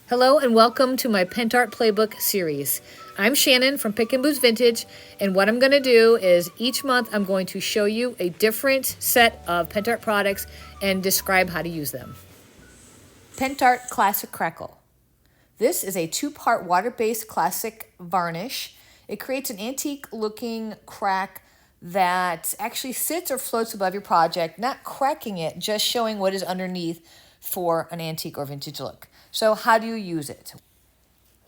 Hello and welcome to my Pentart Playbook series. I'm Shannon from Pick and Booze Vintage, and what I'm going to do is each month I'm going to show you a different set of Pentart products and describe how to use them. Pentart Classic Crackle. This is a two-part water-based classic varnish. It creates an antique-looking crack that actually sits or floats above your project, not cracking it, just showing what is underneath for an antique or vintage look. So how do you use it?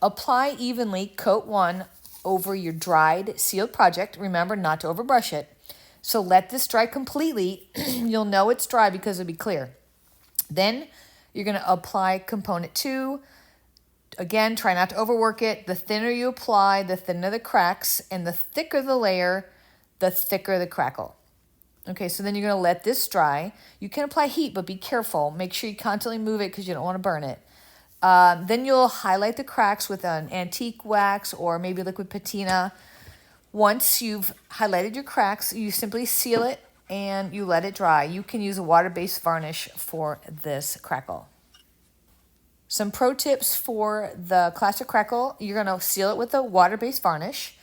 Apply evenly coat 1 over your dried sealed project. Remember not to overbrush it. So let this dry completely. You'll know it's dry because it'll be clear. Then you're going to apply component 2. Again, try not to overwork it. The thinner you apply, the thinner the cracks, and the thicker the layer, the thicker the crackle. Okay, so then you're going to let this dry. You can apply heat, but be careful. Make sure you constantly move it because you don't want to burn it. Then you'll highlight the cracks with an antique wax or maybe liquid patina. Once you've highlighted your cracks, you simply seal it and you let it dry. You can use a water-based varnish for this crackle. Some pro tips for the classic crackle. You're going to seal it with a water-based varnish.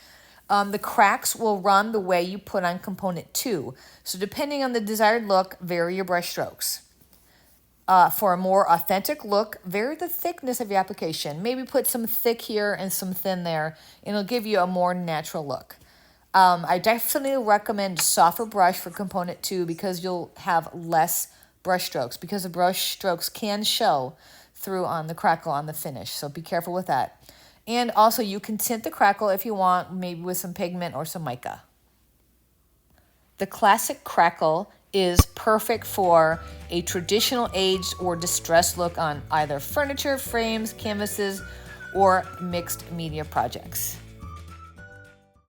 The cracks will run the way you put on component 2. So depending on the desired look, vary your brush strokes. For a more authentic look, vary the thickness of your application. Maybe put some thick here and some thin there, and it'll give you a more natural look. I definitely recommend softer brush for component 2 because you'll have less brush strokes, because the brush strokes can show through on the crackle on the finish. So be careful with that. And also you can tint the crackle if you want, maybe with some pigment or some mica. The classic crackle is perfect for a traditional aged or distressed look on either furniture, frames, canvases, or mixed media projects.